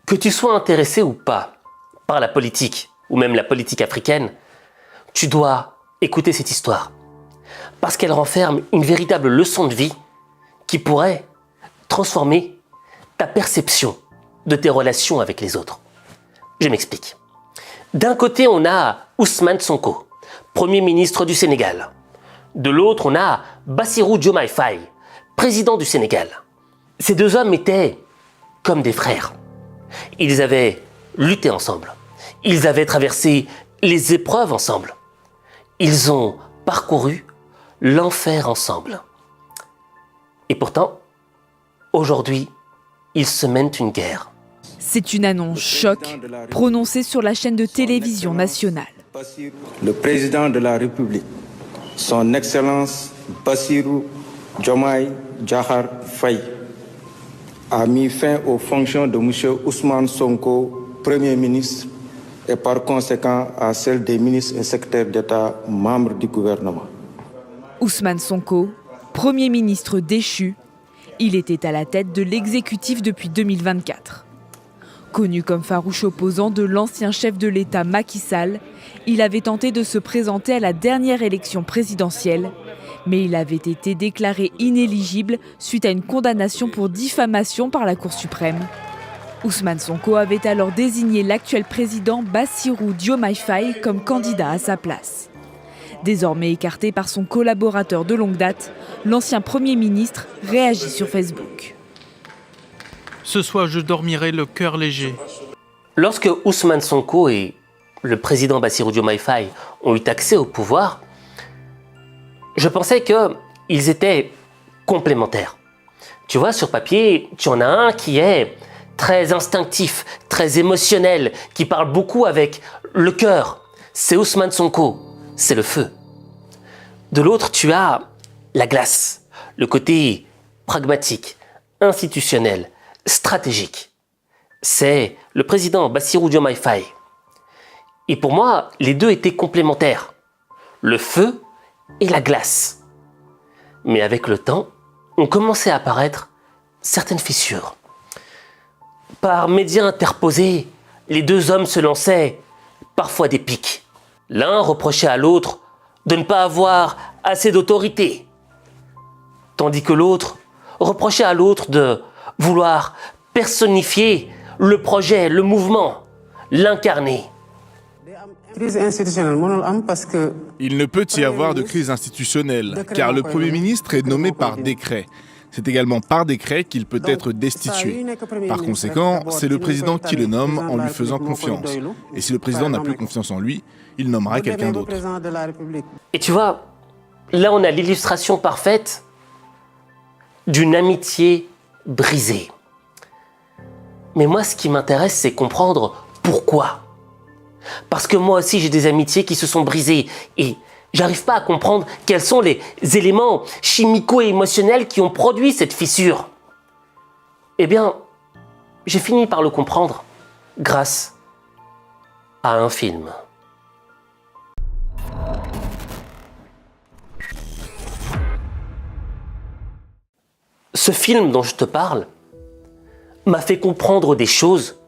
Que tu sois intéressé ou pas par la politique, ou même la politique africaine, tu dois écouter cette histoire. Parce qu'elle renferme une véritable leçon de vie qui pourrait transformer ta perception de tes relations avec les autres. Je m'explique. D'un côté, on a Ousmane Sonko, Premier ministre du Sénégal. De l'autre, on a Bassirou Diomaye Faye, président du Sénégal. Ces deux hommes étaient comme des frères. Ils avaient lutté ensemble. Ils avaient traversé les épreuves ensemble. Ils ont parcouru l'enfer ensemble. Et pourtant, aujourd'hui, ils se mènent une guerre. C'est une annonce choc prononcée sur la chaîne de télévision nationale. Le président de la République, son Excellence Bassirou Diomaye Diakhar Faye, a mis fin aux fonctions de M. Ousmane Sonko, Premier ministre, et par conséquent à celles des ministres et secrétaires d'État membres du gouvernement. Ousmane Sonko, Premier ministre déchu, il était à la tête de l'exécutif depuis 2024. Connu comme farouche opposant de l'ancien chef de l'État Macky Sall, il avait tenté de se présenter à la dernière élection présidentielle, mais il avait été déclaré inéligible suite à une condamnation pour diffamation par la Cour suprême. Ousmane Sonko avait alors désigné l'actuel président Bassirou Diomaye Faye comme candidat à sa place. Désormais écarté par son collaborateur de longue date, l'ancien Premier ministre réagit sur Facebook. Ce soir, je dormirai le cœur léger. Lorsque Ousmane Sonko et le président Bassirou Diomaye Faye ont eu accès au pouvoir, je pensais qu'ils étaient complémentaires. Tu vois, sur papier, tu en as un qui est très instinctif, très émotionnel, qui parle beaucoup avec le cœur. C'est Ousmane Sonko, c'est le feu. De l'autre, tu as la glace, le côté pragmatique, institutionnel, stratégique. C'est le président Bassirou Diomaye Faye. Et pour moi, les deux étaient complémentaires. Le feu et la glace. Mais avec le temps, ont commencé à apparaître certaines fissures. Par médias interposés, les deux hommes se lançaient parfois des piques. L'un reprochait à l'autre de ne pas avoir assez d'autorité, tandis que l'autre reprochait à l'autre de vouloir personnifier le projet, le mouvement, l'incarner. Il ne peut y avoir de crise institutionnelle, car le Premier ministre est nommé par décret. C'est également par décret qu'il peut être destitué. Par conséquent, c'est le président qui le nomme en lui faisant confiance. Et si le président n'a plus confiance en lui, il nommera quelqu'un d'autre. Et tu vois, là on a l'illustration parfaite d'une amitié brisée. Mais moi, ce qui m'intéresse, c'est comprendre pourquoi. Parce que moi aussi, j'ai des amitiés qui se sont brisées et j'arrive pas à comprendre quels sont les éléments chimico-émotionnels qui ont produit cette fissure. Eh bien, j'ai fini par le comprendre grâce à un film. Ce film dont je te parle m'a fait comprendre des choses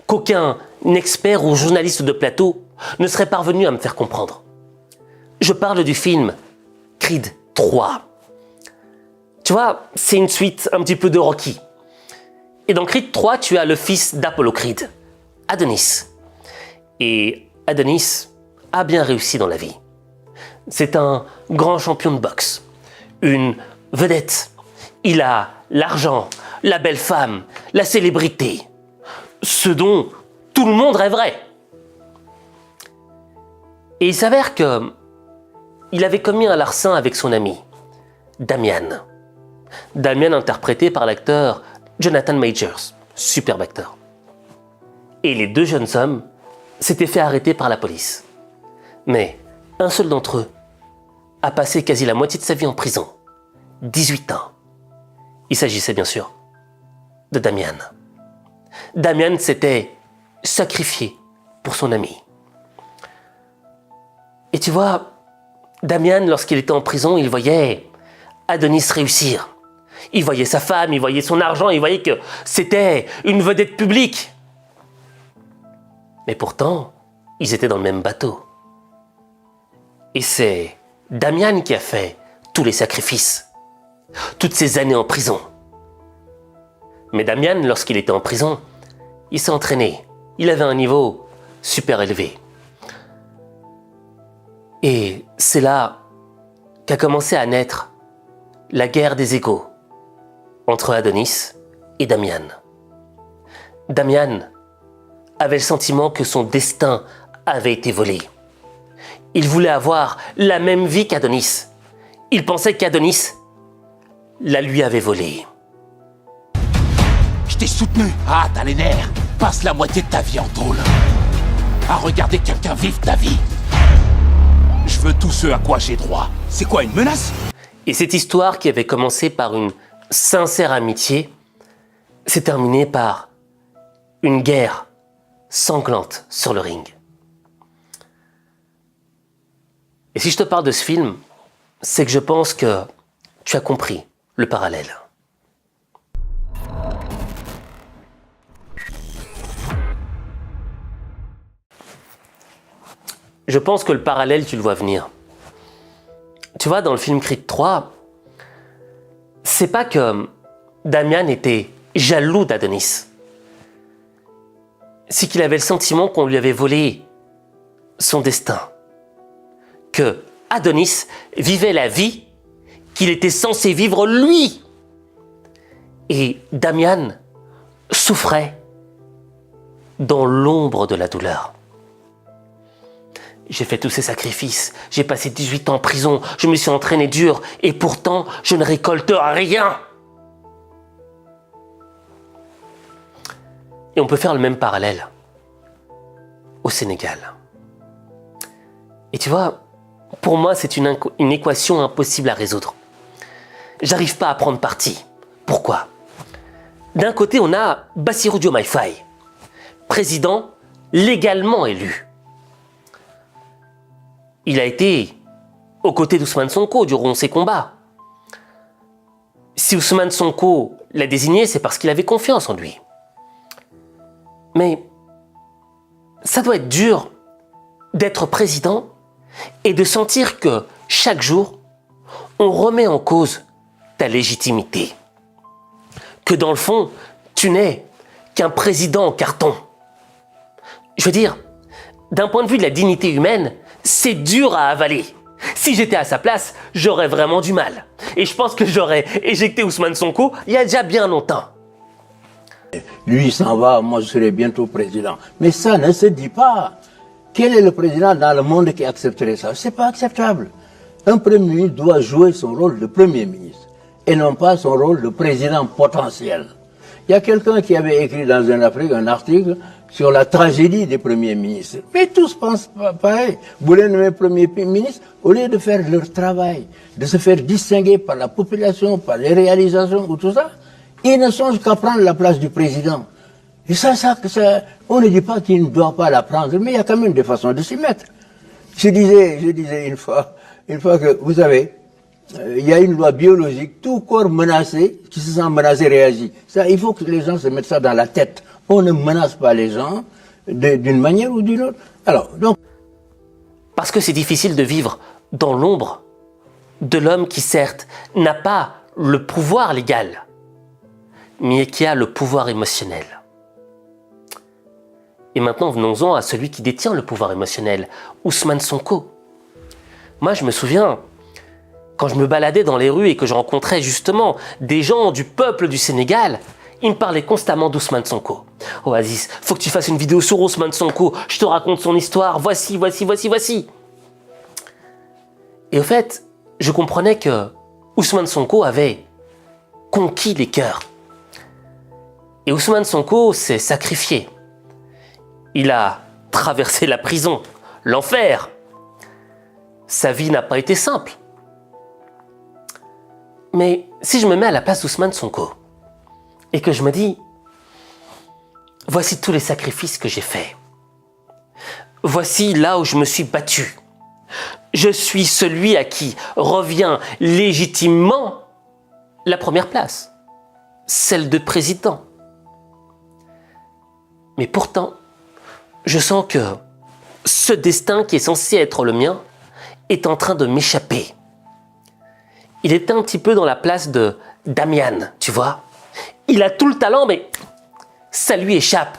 qu'aucun expert ou journaliste de plateau ne serait parvenu à me faire comprendre. Je parle du film Creed 3. Tu vois, c'est une suite un petit peu de Rocky. Et dans Creed 3, tu as le fils d'Apollo Creed, Adonis. Et Adonis a bien réussi dans la vie. C'est un grand champion de boxe, une vedette. Il a l'argent, la belle femme, la célébrité, ce dont tout le monde rêverait. Et il s'avère que il avait commis un larcin avec son ami, Damian. Damian interprété par l'acteur Jonathan Majors, superbe acteur. Et les deux jeunes hommes s'étaient fait arrêter par la police. Mais un seul d'entre eux a passé quasi la moitié de sa vie en prison, 18 ans. Il s'agissait bien sûr de Damian. Damian s'était sacrifié pour son ami. Et tu vois, Damian, lorsqu'il était en prison, il voyait Adonis réussir. Il voyait sa femme, il voyait son argent, il voyait que c'était une vedette publique. Mais pourtant, ils étaient dans le même bateau. Et c'est Damian qui a fait tous les sacrifices, toutes ces années en prison. Mais Damian, lorsqu'il était en prison, il s'est entraîné. Il avait un niveau super élevé. Et c'est là qu'a commencé à naître la guerre des égaux entre Adonis et Damian. Damian avait le sentiment que son destin avait été volé. Il voulait avoir la même vie qu'Adonis. Il pensait qu'Adonis la lui avait volée. Je t'ai soutenu. Ah, t'as les nerfs. Passe la moitié de ta vie en tôle. À regarder quelqu'un vivre ta vie. Je veux tout ce à quoi j'ai droit. C'est quoi, une menace? Et cette histoire qui avait commencé par une sincère amitié s'est terminée par une guerre sanglante sur le ring. Et si je te parle de ce film, c'est que je pense que tu as compris le parallèle. Je pense que le parallèle, tu le vois venir. Tu vois, dans le film Creed 3, c'est pas que Damian était jaloux d'Adonis. C'est qu'il avait le sentiment qu'on lui avait volé son destin. Que Adonis vivait la vie qu'il était censé vivre lui. Et Damian souffrait dans l'ombre de la douleur. J'ai fait tous ces sacrifices, j'ai passé 18 ans en prison, je me suis entraîné dur et pourtant je ne récolte rien. Et on peut faire le même parallèle au Sénégal. Et tu vois, pour moi c'est une équation impossible à résoudre. J'arrive pas à prendre parti. Pourquoi? D'un côté on a Bassirou Diomaye Faye, président légalement élu. Il a été aux côtés d'Ousmane Sonko durant ses combats. Si Ousmane Sonko l'a désigné, c'est parce qu'il avait confiance en lui. Mais ça doit être dur d'être président et de sentir que chaque jour, on remet en cause ta légitimité. Que dans le fond, tu n'es qu'un président en carton. Je veux dire, d'un point de vue de la dignité humaine, c'est dur à avaler. Si j'étais à sa place, j'aurais vraiment du mal. Et je pense que j'aurais éjecté Ousmane Sonko il y a déjà bien longtemps. Lui s'en va, moi je serai bientôt président. Mais ça ne se dit pas. Quel est le président dans le monde qui accepterait ça? C'est pas acceptable. Un premier ministre doit jouer son rôle de premier ministre et non pas son rôle de président potentiel. Il y a quelqu'un qui avait écrit dans un article sur la tragédie des premiers ministres. Mais tous pensent pareil. Vous les nommez premiers ministres, au lieu de faire leur travail, de se faire distinguer par la population, par les réalisations ou tout ça, ils ne songent qu'à prendre la place du président. Et ça, on ne dit pas qu'il ne doit pas la prendre, mais il y a quand même des façons de s'y mettre. Je disais une fois que, vous savez, il y a une loi biologique, tout corps menacé, qui se sent menacé réagit. Ça, il faut que les gens se mettent ça dans la tête. On ne menace pas les gens d'une manière ou d'une autre. Alors, donc... Parce que c'est difficile de vivre dans l'ombre de l'homme qui, certes, n'a pas le pouvoir légal, mais qui a le pouvoir émotionnel. Et maintenant, venons-en à celui qui détient le pouvoir émotionnel, Ousmane Sonko. Moi, je me souviens, quand je me baladais dans les rues et que je rencontrais justement des gens du peuple du Sénégal, ils me parlaient constamment d'Ousmane Sonko. « Oh Aziz, faut que tu fasses une vidéo sur Ousmane Sonko, je te raconte son histoire, voici. » Et au fait, je comprenais que Ousmane Sonko avait conquis les cœurs. Et Ousmane Sonko s'est sacrifié. Il a traversé la prison, l'enfer. Sa vie n'a pas été simple. Mais si je me mets à la place d'Ousmane Sonko et que je me dis, voici tous les sacrifices que j'ai faits. Voici là où je me suis battu. Je suis celui à qui revient légitimement la première place, celle de président. Mais pourtant, je sens que ce destin qui est censé être le mien est en train de m'échapper. Il était un petit peu dans la place de Damian, tu vois. Il a tout le talent, mais ça lui échappe.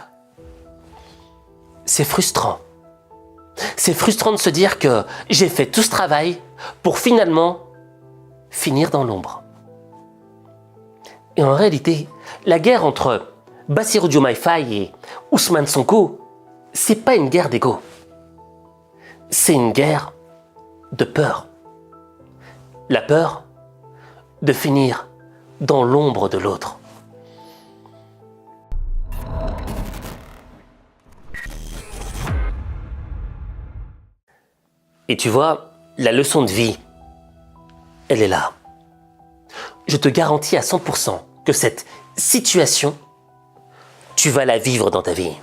C'est frustrant. C'est frustrant de se dire que j'ai fait tout ce travail pour finalement finir dans l'ombre. Et en réalité, la guerre entre Bassirou Diomaye Faye et Ousmane Sonko, c'est pas une guerre d'ego. C'est une guerre de peur. La peur de finir dans l'ombre de l'autre. Et tu vois, la leçon de vie, elle est là. Je te garantis à 100% que cette situation, tu vas la vivre dans ta vie.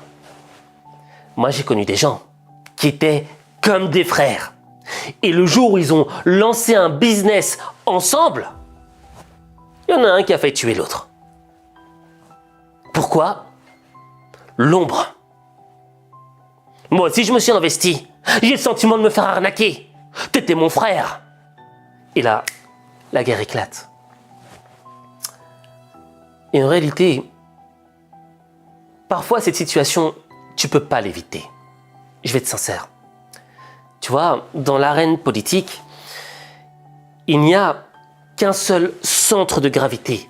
Moi, j'ai connu des gens qui étaient comme des frères. Et le jour où ils ont lancé un business ensemble, il y en a un qui a fait tuer l'autre. Pourquoi? L'ombre. Moi aussi, je me suis investi. J'ai le sentiment de me faire arnaquer. T'étais mon frère. Et là, la guerre éclate. Et en réalité, parfois, cette situation, tu peux pas l'éviter. Je vais être sincère. Tu vois, dans l'arène politique, il n'y a qu'un seul centre de gravité.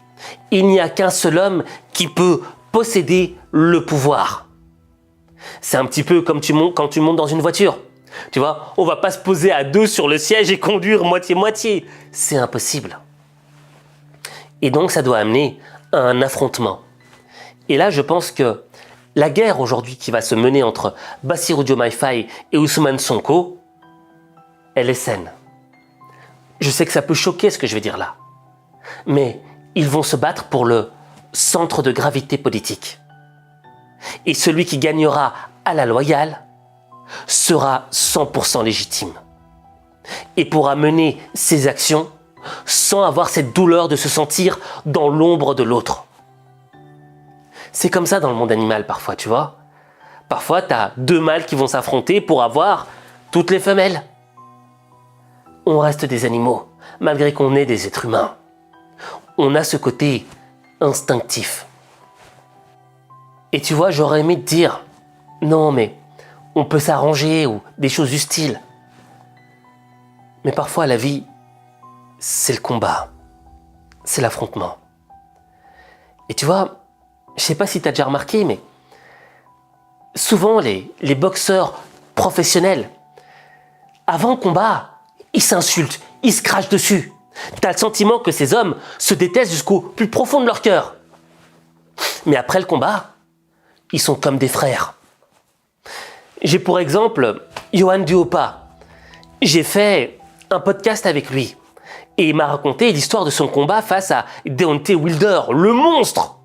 Il n'y a qu'un seul homme qui peut posséder le pouvoir. C'est un petit peu comme quand tu montes dans une voiture. Tu vois, on va pas se poser à deux sur le siège et conduire moitié-moitié. C'est impossible. Et donc, ça doit amener à un affrontement. Et là, je pense que la guerre aujourd'hui qui va se mener entre Bassirou Diomaye Faye et Ousmane Sonko, elle est saine. Je sais que ça peut choquer ce que je vais dire là. Mais ils vont se battre pour le centre de gravité politique. Et celui qui gagnera à la loyale sera 100% légitime. Et pourra mener ses actions sans avoir cette douleur de se sentir dans l'ombre de l'autre. C'est comme ça dans le monde animal parfois, tu vois. Parfois, tu as deux mâles qui vont s'affronter pour avoir toutes les femelles. On reste des animaux, malgré qu'on est des êtres humains. On a ce côté instinctif. Et tu vois, j'aurais aimé te dire, non mais on peut s'arranger ou des choses du style. Mais parfois la vie, c'est le combat, c'est l'affrontement. Et tu vois, je sais pas si tu as déjà remarqué, mais souvent les boxeurs professionnels, avant le combat, ils s'insultent, ils se crachent dessus. Tu as le sentiment que ces hommes se détestent jusqu'au plus profond de leur cœur. Mais après le combat, ils sont comme des frères. J'ai pour exemple Yoann Duhopa. J'ai fait un podcast avec lui. Et il m'a raconté l'histoire de son combat face à Deontay Wilder, le monstre.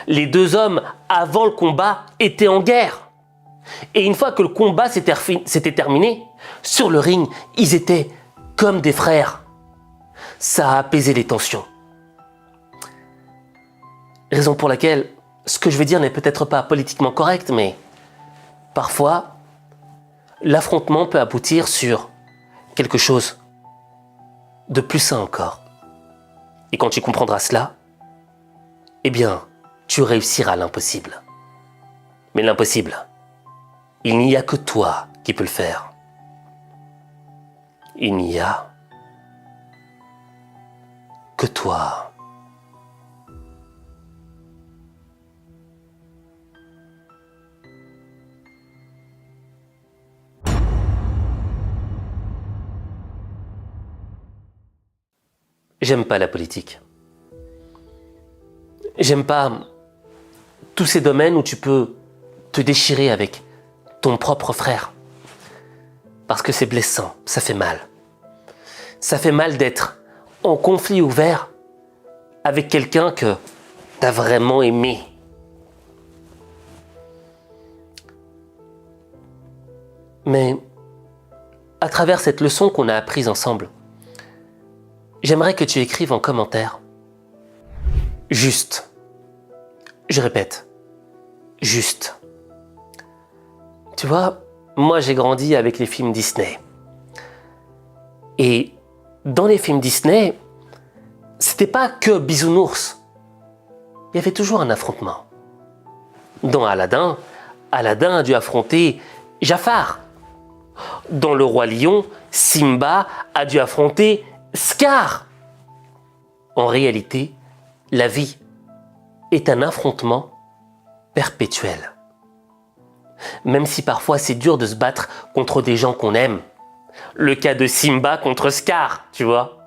Les deux hommes, avant le combat, étaient en guerre. Et une fois que le combat s'était terminé, sur le ring, ils étaient comme des frères. Ça a apaisé les tensions. Raison pour laquelle ce que je vais dire n'est peut-être pas politiquement correct, mais parfois, l'affrontement peut aboutir sur quelque chose de plus sain encore. Et quand tu comprendras cela, eh bien, tu réussiras l'impossible. Mais l'impossible, il n'y a que toi qui peux le faire. Il n'y a que toi. J'aime pas la politique. J'aime pas tous ces domaines où tu peux te déchirer avec ton propre frère. Parce que c'est blessant, ça fait mal. Ça fait mal d'être en conflit ouvert avec quelqu'un que t'as vraiment aimé. Mais à travers cette leçon qu'on a apprise ensemble, j'aimerais que tu écrives en commentaire juste. Je répète, juste. Tu vois, moi j'ai grandi avec les films Disney. Et dans les films Disney, c'était pas que bisounours. Il y avait toujours un affrontement. Dans Aladdin, Aladdin a dû affronter Jafar. Dans Le Roi Lion, Simba a dû affronter Scar. En réalité, la vie est un affrontement perpétuel. Même si parfois c'est dur de se battre contre des gens qu'on aime. Le cas de Simba contre Scar, tu vois.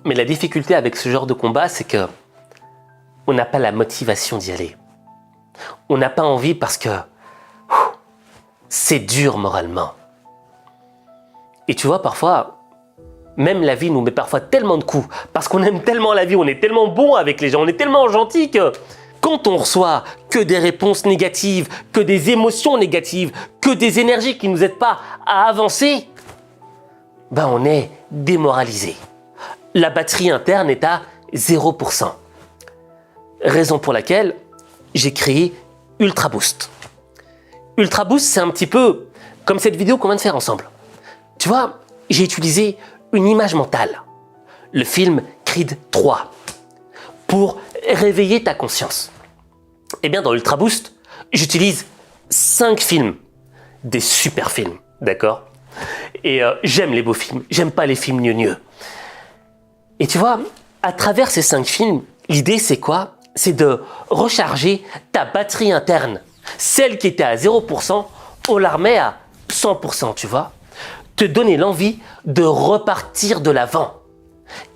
Mais la difficulté avec ce genre de combat, c'est que on n'a pas la motivation d'y aller. On n'a pas envie parce que c'est dur moralement. Et tu vois, parfois, même la vie nous met parfois tellement de coups, parce qu'on aime tellement la vie, on est tellement bon avec les gens, on est tellement gentil que quand on reçoit que des réponses négatives, que des émotions négatives, que des énergies qui ne nous aident pas à avancer, ben on est démoralisé. La batterie interne est à 0%. Raison pour laquelle j'ai créé Ultra Boost. Ultra Boost, c'est un petit peu comme cette vidéo qu'on vient de faire ensemble. Tu vois, j'ai utilisé une image mentale, le film Creed 3, pour réveiller ta conscience. Eh bien, dans Ultra Boost, j'utilise 5 films, des super films, d'accord? Et j'aime les beaux films, j'aime pas les films gneugneux. Et tu vois, à travers ces 5 films, l'idée c'est quoi? C'est de recharger ta batterie interne. Celle qui était à 0%, on la remet à 100%, tu vois? Te donner l'envie de repartir de l'avant.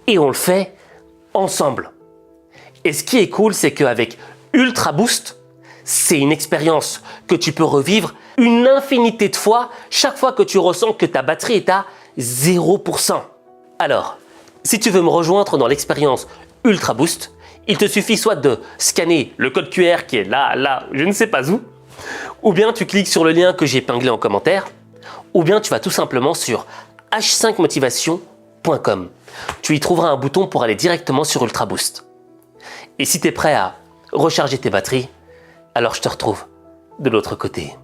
Et on le fait ensemble. Et ce qui est cool, c'est qu'avec Ultra Boost, c'est une expérience que tu peux revivre une infinité de fois chaque fois que tu ressens que ta batterie est à 0%. Alors, si tu veux me rejoindre dans l'expérience Ultra Boost, il te suffit soit de scanner le code QR qui est là, je ne sais pas où, ou bien tu cliques sur le lien que j'ai épinglé en commentaire, ou bien tu vas tout simplement sur h5motivation.com. Tu y trouveras un bouton pour aller directement sur Ultra Boost. Et si tu es prêt à recharger tes batteries, alors je te retrouve de l'autre côté.